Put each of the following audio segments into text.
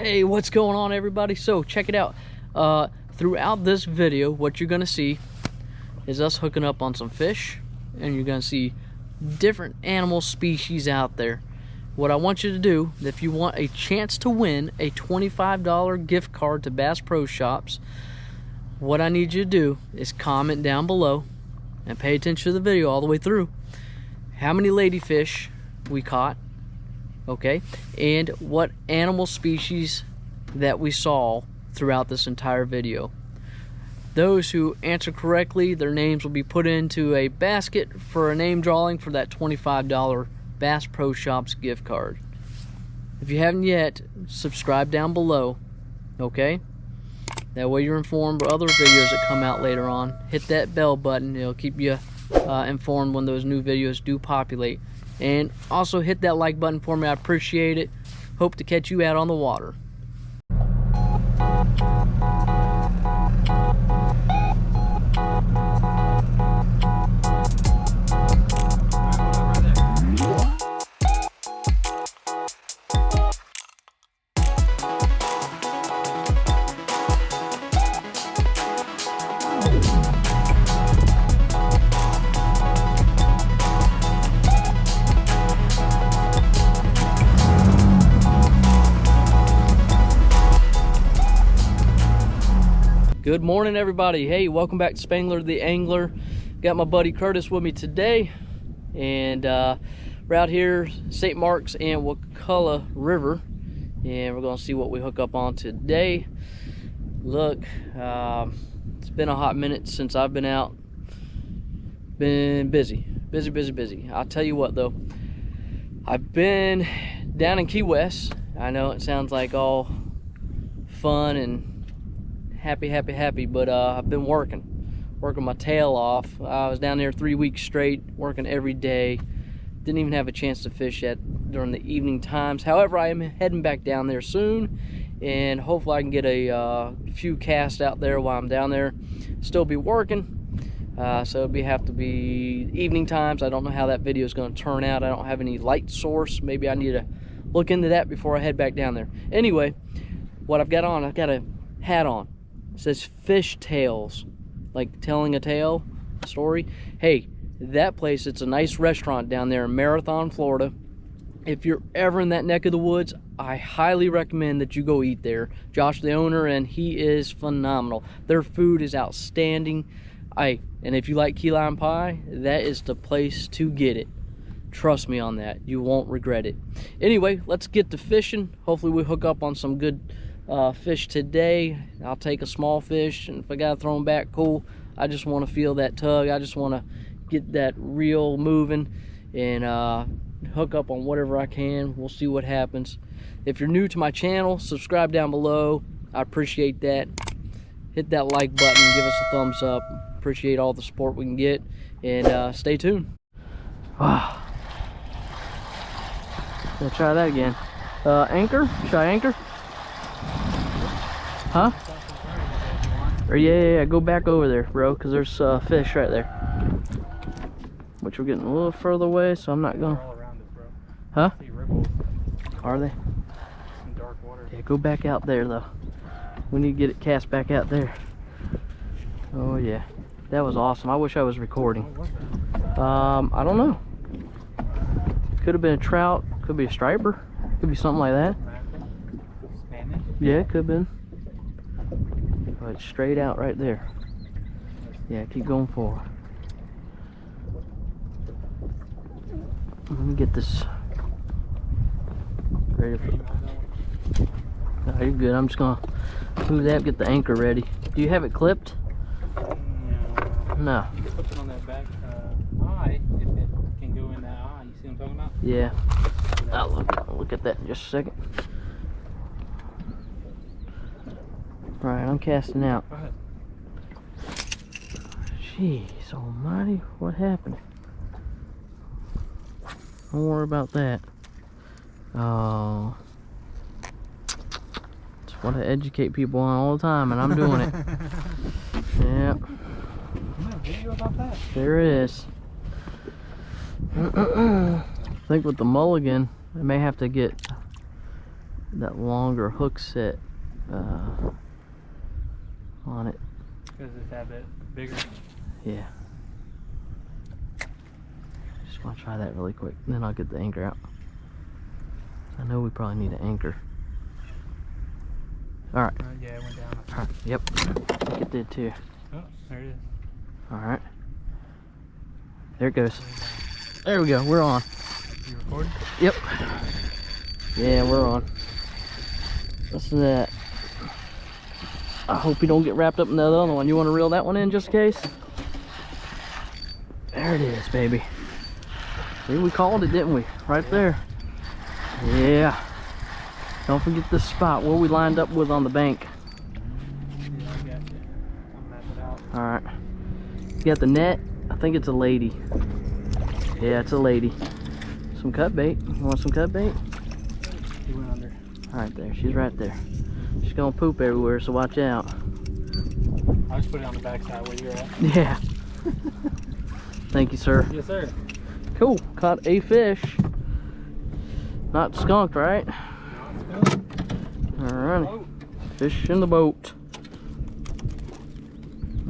Hey, what's going on, everybody? So check it out. Throughout this video, what you're gonna see is us hooking up on some fish, and you're gonna see different animal species out there. What I want you to do, if you want a chance to win a $25 gift card to Bass Pro Shops, what I need you to do is comment down below and pay attention to the video all the way through. How many ladyfish we caught, okay, and what animal species that we saw throughout this entire video. Those who answer correctly, their names will be put into a basket for a name drawing for that $25 Bass Pro Shops gift card. If you haven't yet, subscribe down below, okay? That way you're informed of other videos that come out later on. Hit that bell button, it'll keep you informed when those new videos do populate. And also hit that like button for me, I appreciate it. Hope to catch you out on the water. Good morning, everybody. Hey, welcome back to Spangler the Angler. Got my buddy Curtis with me today, and we're out here St. Mark's and Wakulla River, and we're gonna see what we hook up on today. Look, it's been a hot minute since I've been out. Been busy. I'll tell you what though, I've been down in Key West. I know it sounds like all fun and happy, but I've been working my tail off. I was down there 3 weeks straight, working every day. Didn't even have a chance to fish during the evening times. However, I am heading back down there soon, and hopefully I can get a few casts out there while I'm down there. Still be working, so it'll have to be evening times. I don't know how that video is going to turn out. I don't have any light source. Maybe I need to look into that before I head back down there. Anyway, what I've got on, I've got a hat on. It says Fish Tales, like telling a tale, a story. Hey, that place, it's a nice restaurant down there in Marathon, Florida. If you're ever in that neck of the woods, I highly recommend that you go eat there. Josh, the owner, and he is phenomenal. Their food is outstanding. And if you like key lime pie, that is the place to get it. Trust me on that. You won't regret it. Anyway, let's get to fishing. Hopefully we hook up on some good fish today. I'll take a small fish, and if I gotta throw them back, cool. I just want to feel that tug. I just want to get that reel moving and hook up on whatever I can. We'll see what happens. If you're new to my channel, subscribe down below. I appreciate that. Hit that like button, give us a thumbs up. Appreciate all the support we can get, and stay tuned. Wow. Gonna try that again. Anchor? Should I anchor? Huh? Or yeah, go back over there, bro, because there's fish right there. Which we're getting a little further away, so I'm not gonna. All around us, bro. Huh? See ripples. Are they? Some dark water. Yeah, go back out there though. We need to get it cast back out there. Oh yeah, that was awesome. I wish I was recording. I don't know. Could have been a trout. Could be a striper. Could be something like that. Yeah, it could have been. But straight out right there. Yeah, keep going forward. Let me get this ready for. No, you're good. I'm just gonna move that, get the anchor ready. Do you have it clipped? No. You can put it on that back eye if it can go in that eye. You see what I'm talking about? Yeah. I'll look at that in just a second. Right, I'm casting out. Go ahead. Jeez almighty, what happened? Don't worry about that. Oh. Just want to educate people on all the time, and I'm doing it. Yep. You have a video about that? There is. I think with the mulligan, I may have to get that longer hook set on it. Does this have it bigger? Yeah. Just want to try that really quick, and then I'll get the anchor out. I know we probably need an anchor. All right. Yeah, it went down. All right. Yep. I think it did too. Oh, there it is. All right. There it goes. There we go. We're on. You recording? Yep. Yeah, we're on. Listen to that. I hope you don't get wrapped up in that other one. You want to reel that one in just in case? There it is, baby. See, we called it, didn't we? Right there. Yeah. Don't forget this spot where we lined up with on the bank. Yeah, I got you. I'll map it out. Alright. You got the net? I think it's a lady. Yeah, it's a lady. Some cut bait. You want some cut bait? He went under. Alright there. She's right there. She's gonna poop everywhere, so watch out. I'll just put it on the back side where you're at. Yeah. Thank you, sir. Yes, sir. Cool. Caught a fish. Not skunked, right? Alright. Fish in the boat.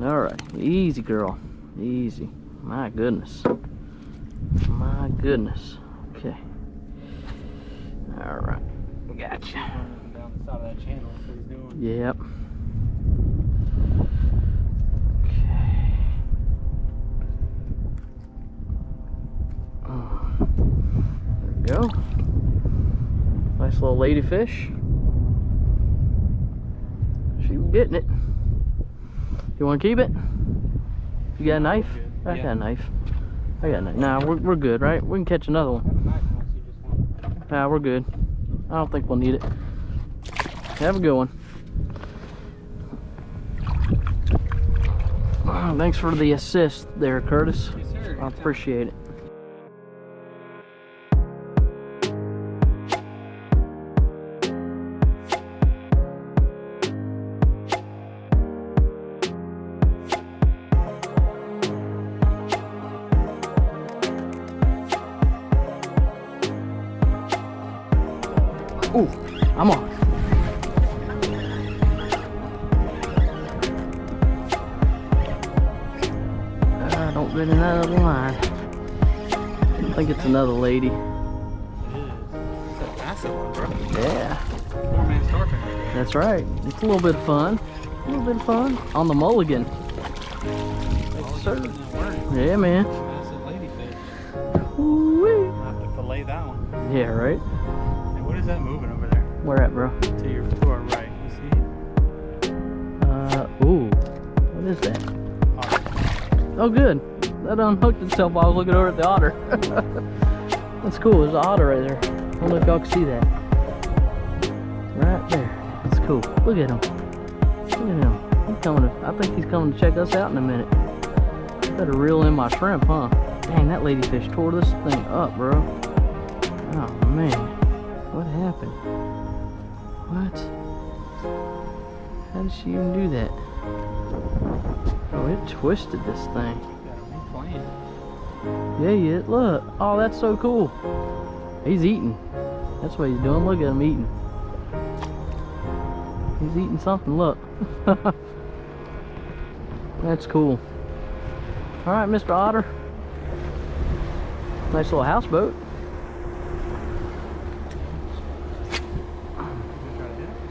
Alright. Easy, girl. Easy. My goodness. My goodness. Okay. Alright. Gotcha. Running down the side of that channel. That's what he's doing. Yep. Okay. There we go. Nice little ladyfish. She was getting it. You want to keep it? You got a knife? I got a knife. I got a knife. Nah, we're good, right? We can catch another one. Have a knife unless you just want. Nah, we're good. I don't think we'll need it. Have a good one. Oh, thanks for the assist there, Curtis. Yes, sir. I appreciate it. Ooh, I'm on. Don't get in that other line. I think it's another lady. It is. It's a massive one, bro. Yeah. 4-man starfish. That's right. It's a little bit of fun. A little bit of fun on the mulligan. Thank you, sir. Yeah, man. Massive ladyfish. Woo-wee. I'll have to fillet that one. Yeah, right? Hey, what is that moving over there? Where at, bro? To our right. You see it? Ooh. What is that? Oh. Oh, good. That unhooked itself while I was looking over at the otter. That's cool. There's an otter right there. I don't know if y'all can see that. Right there. That's cool. Look at him. Look at him. He's coming to, I think he's coming to check us out in a minute. I better reel in my shrimp, huh? Dang, that ladyfish tore this thing up, bro. Oh, man. What happened? What? How did she even do that? Oh, it twisted this thing. Yeah, yeah, look. Oh, that's so cool. He's eating. That's what he's doing. Look at him eating. He's eating something, look. That's cool. Alright, Mr. Otter. Nice little houseboat.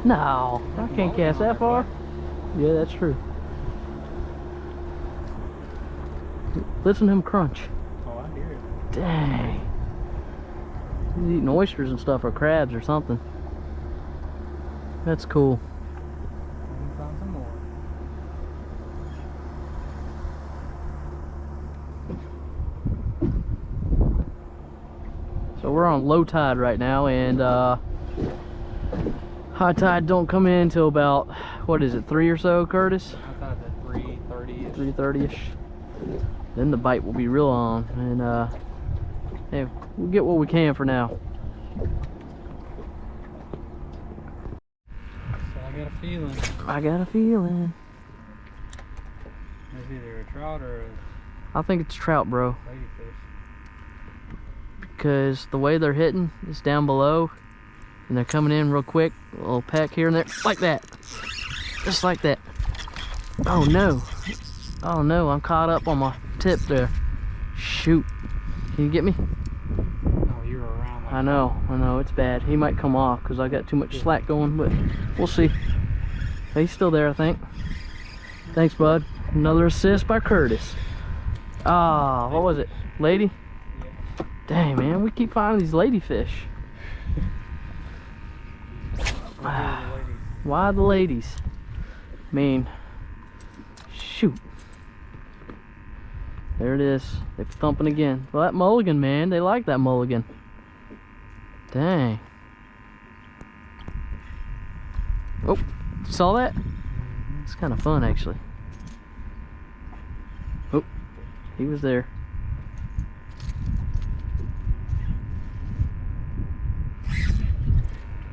No, I can't cast that far. Yeah, that's true. Listen to him crunch. Oh, I hear it. Dang. He's eating oysters and stuff, or crabs or something. That's cool. And we found some more. So we're on low tide right now, and high tide don't come in until about, what is it, 3 or so, Curtis? I thought at 3:30-ish. 3:30ish. Then the bite will be real on, and hey, we'll get what we can for now. So I got a feeling. I got a feeling. It's either a trout or a I think it's trout, bro, ladyfish. because the way they're hitting is down below, And they're coming in real quick. A little peck here and there. Like that. Just like that. Oh no. Oh no, I'm caught up on my tip there. Shoot. Can you get me? Oh, you're around like I know, it's bad. He might come off because I got too much slack going, but we'll see. He's still there, I think. Thanks, bud. Another assist by Curtis. Ah, what was it? Lady? Yeah. Dang, man, we keep finding these ladyfish. Why the ladies? I mean, shoot. There it is. They're thumping again. Well, that mulligan, man. They like that mulligan. Dang. Oh, saw that? It's kind of fun, actually. Oh, he was there.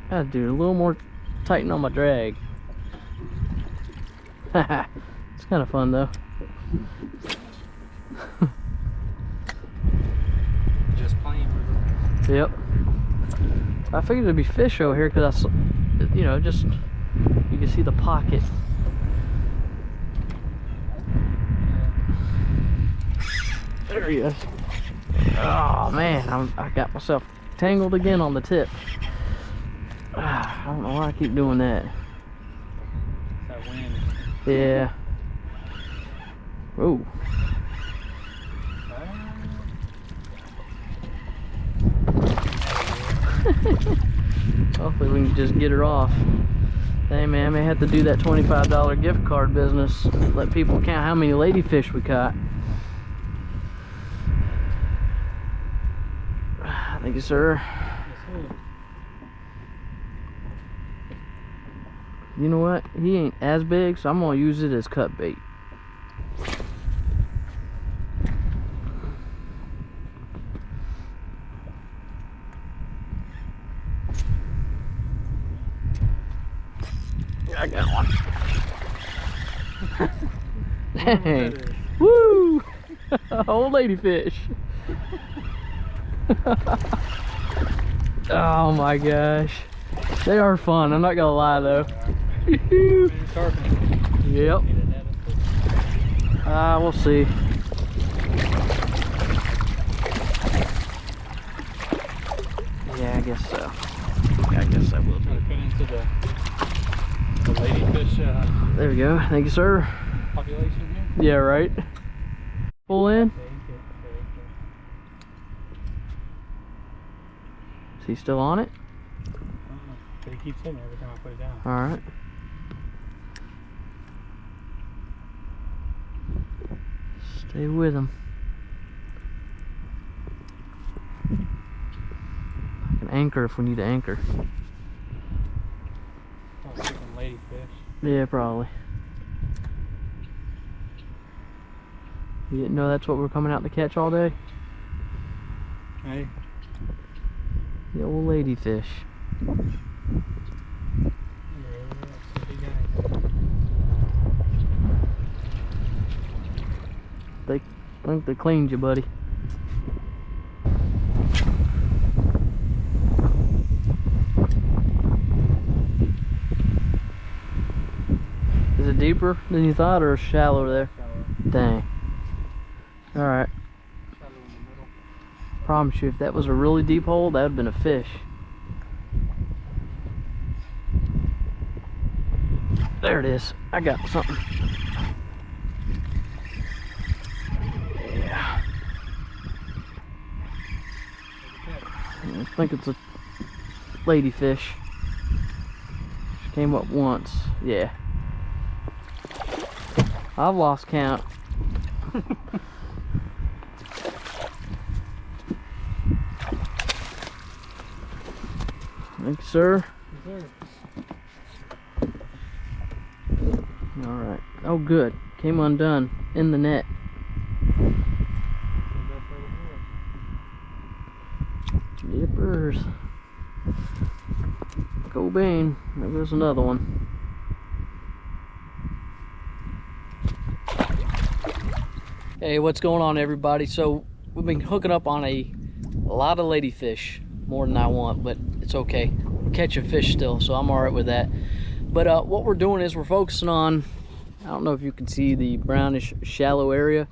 Gotta do a little more tighten on my drag. It's kind of fun, though. Just plain river. Yep. I figured there'd be fish over here because I saw, you know, just you can see the pocket. There he is. Oh man, I got myself tangled again on the tip. I don't know why I keep doing that. That wind. Yeah. Whoa. Hopefully we can just get her off. Hey man, I may have to do that $25 gift card business. Let people count how many ladyfish we caught. Thank you, sir. You know what? He ain't as big, so I'm gonna use it as cut bait. I got one. Dang. Woo! Old ladyfish. Oh my gosh. They are fun, I'm not gonna lie though. Yep. We'll see. Yeah, I guess so. Yeah, I guess I will be. Cut into the ladyfish There we go. Thank you, sir. population here. Yeah, right. Pull in. Is he still on it? But he keeps hitting every time I put it down. Alright. Stay with him. I can anchor if we need to anchor. Oh, freaking ladyfish. Yeah, probably. You didn't know that's what we're coming out to catch all day? Hey. The old ladyfish. They think they cleaned you, buddy. Is it deeper than you thought or shallow there? Shallow. Dang. Alright. Shallow in the middle. Promise you, if that was a really deep hole, that would have been a fish. There it is. I got something. Yeah. I think it's a ladyfish. She came up once. Yeah. I've lost count. Thank you, sir. Yes, sir. Alright. Oh, good. Came undone in the net. Yippers. Go Bane. There goes another one. Hey, what's going on, everybody? So we've been hooking up on a lot of ladyfish, more than I want, but it's okay. catching fish still, so I'm all right with that. But what we're doing is we're focusing on, I don't know if you can see the brownish shallow area,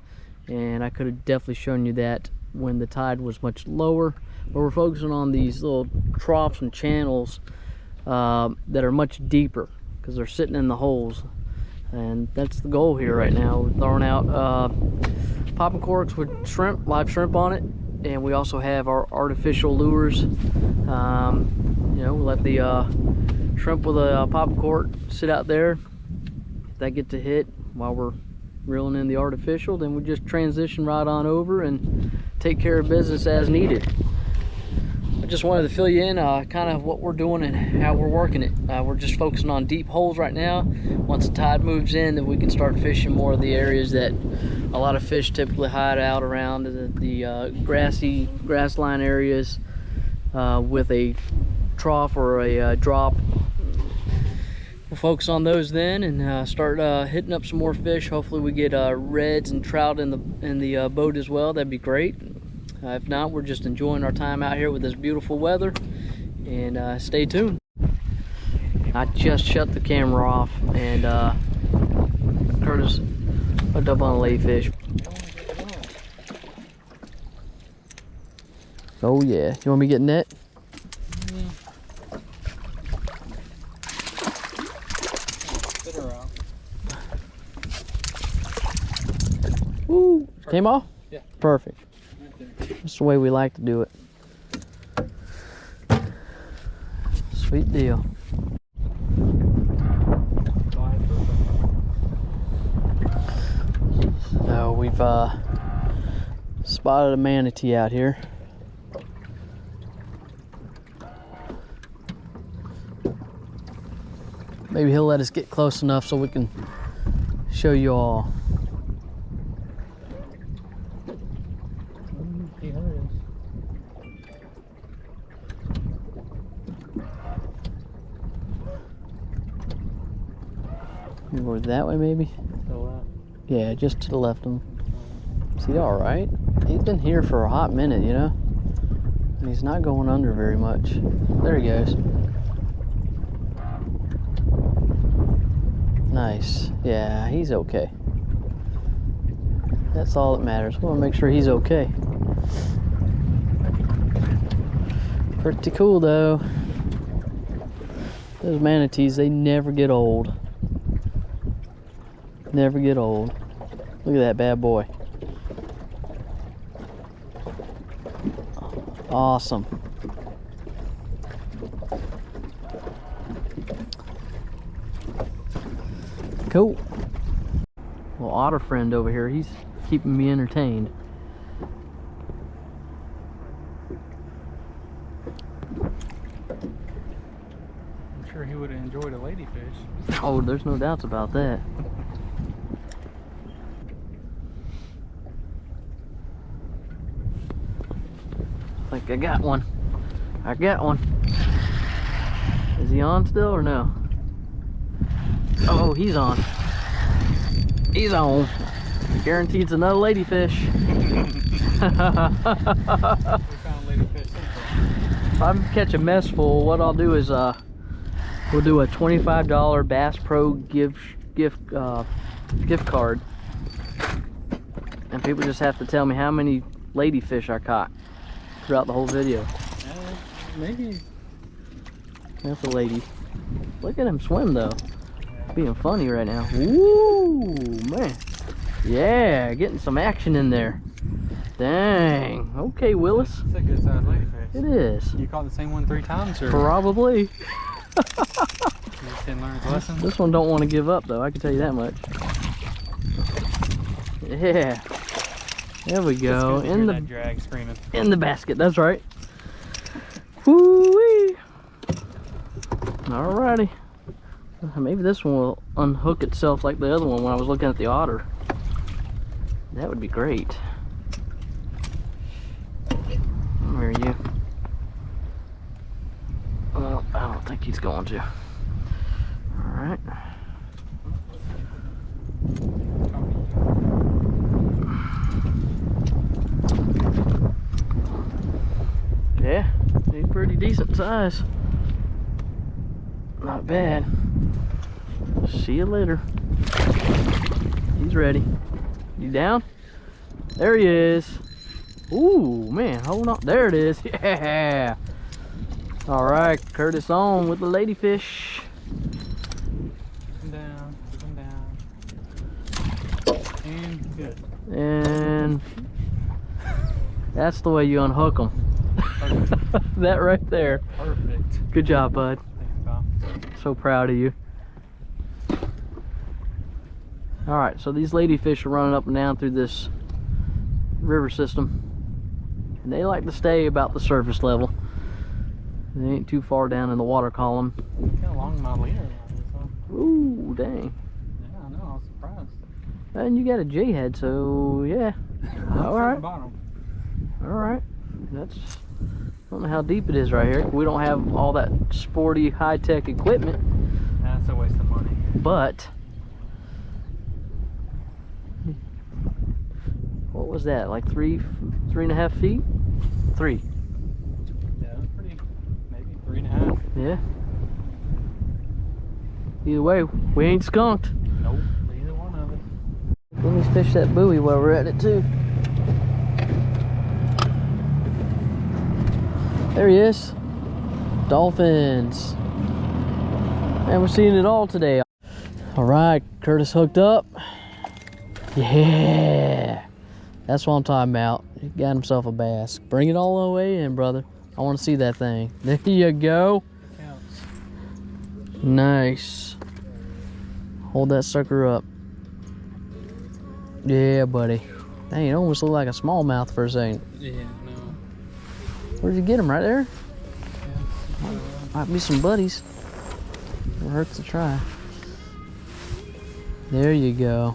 and I could have definitely shown you that when the tide was much lower, but we're focusing on these little troughs and channels that are much deeper because they're sitting in the holes, and that's the goal here right now. We're throwing out popping corks with shrimp, live shrimp on it, and we also have our artificial lures. You know, we let the shrimp with a popping cork sit out there. If they get to hit while we're reeling in the artificial, then we just transition right on over and take care of business as needed. I just wanted to fill you in kind of what we're doing and how we're working it. We're just focusing on deep holes right now. Once the tide moves in, then we can start fishing more of the areas that a lot of fish typically hide out around, the grassy grassline areas with a trough or a drop. We'll focus on those then and start hitting up some more fish. Hopefully we get reds and trout in the boat as well. That'd be great. If not, we're just enjoying our time out here with this beautiful weather, and stay tuned. I just shut the camera off, and Curtis hooked up on a ladyfish. Oh yeah, you want me to get net? Woo! Came off? Yeah. Perfect. That's the way we like to do it. Sweet deal. So we've spotted a manatee out here. Maybe he'll let us get close enough so we can show you all. Go that way maybe? To the left. Yeah, just to the left of him. Is he all right? He's been here for a hot minute, you know? And he's not going under very much. There he goes. Nice. Yeah, he's okay. That's all that matters. We want to make sure he's okay. Pretty cool though. Those manatees, they never get old. Never get old. Look at that bad boy. Awesome. Cool. Little otter friend over here, he's keeping me entertained. I'm sure he would have enjoyed a ladyfish. Oh, there's no doubts about that. I think I got one. I got one. Is he on still or no? Oh, he's on. He's on. Guaranteed it's another ladyfish. We found ladyfish. If I catch a mess full, what I'll do is we'll do a $25 Bass Pro gift card, and people just have to tell me how many ladyfish I caught throughout the whole video. Maybe. That's a lady. Look at him swim though. Being funny right now. Woo, man. Yeah, getting some action in there. Dang. Okay, Willis. It's a good sized ladyfish. It is. You caught the same one 3 times, or? Probably. You just didn't learn his lesson? This one don't want to give up though, I can tell you that much. Yeah. There we go. In the drag screaming. In the basket, that's right. Woo-wee. Alrighty. Maybe this one will unhook itself like the other one when I was looking at the otter. That would be great. Where are you? Well, I don't think he's going to. Alright. Yeah, he's pretty decent size. Not bad. See you later. He's ready. You down? There he is. Ooh, man, hold on. There it is. Yeah. All right, Curtis on with the ladyfish. Keep him down. And good. And that's the way you unhook them. That right there. Perfect. Good job, bud. Thanks, pal. So proud of you. All right, so these ladyfish are running up and down through this river system, and they like to stay about the surface level. They ain't too far down in the water column. Look how long my leader line is, huh? Ooh, dang. Yeah, I know. I was surprised. And you got a J head, so yeah. All right. Bottom. All right. That's, I don't know how deep it is right here. We don't have all that sporty high-tech equipment. That's a waste of money. But what was that? Like 3.5 feet? 3. Yeah, it was pretty. Maybe 3.5. Yeah. Either way, we ain't skunked. Nope. Neither one of us. Let me fish that buoy while we're at it too. There he is. Dolphins. And we're seeing it all today. All right, Curtis hooked up. Yeah. That's what I'm talking about. He got himself a bass. Bring it all the way in, brother. I want to see that thing. There you go. Counts. Nice. Hold that sucker up. Yeah, buddy. Dang, it almost looked like a smallmouth for a second. Yeah, no. Where'd you get him? Right there? Yeah. Might be some buddies. It hurts to try. There you go.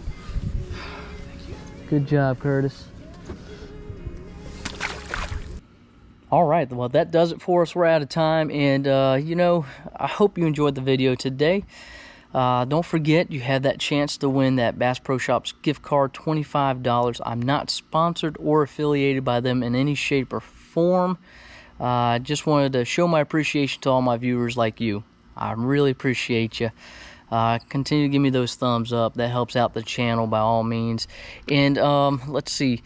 Good job, Curtis. All right, well, that does it for us. We're out of time, and you know, I hope you enjoyed the video today. Don't forget, you have that chance to win that Bass Pro Shops gift card, $25. I'm not sponsored or affiliated by them in any shape or form. I just wanted to show my appreciation to all my viewers like you. I really appreciate you. Continue to give me those thumbs up. That helps out the channel by all means. And let's see,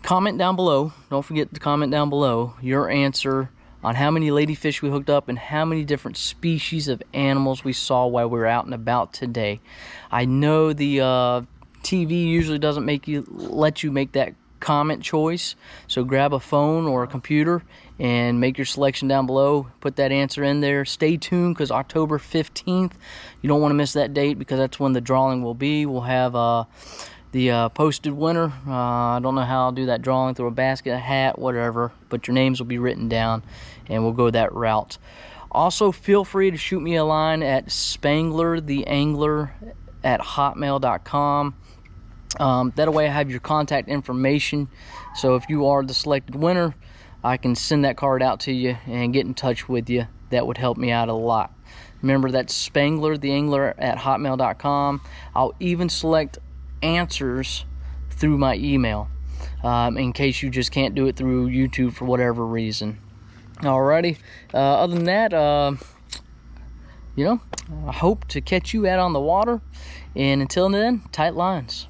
comment down below. Don't forget to comment down below your answer on how many ladyfish we hooked up and how many different species of animals we saw while we were out and about today. I know the TV usually doesn't let you make that comment choice, so grab a phone or a computer and make your selection down below. Put that answer in there. Stay tuned, because October 15th, you don't want to miss that date, because that's when the drawing will be. We'll have the posted winner. I don't know how I'll do that drawing, through a basket, a hat, whatever, but your names will be written down, and we'll go that route. Also, feel free to shoot me a line at SpanglertheAngler@hotmail.com. That way I have your contact information, so if you are the selected winner, I can send that card out to you and get in touch with you. That would help me out a lot. Remember, that's SpanglertheAngler@hotmail.com. I'll even select answers through my email, in case you just can't do it through YouTube for whatever reason. Alrighty, other than that, you know, I hope to catch you out on the water, and until then, tight lines.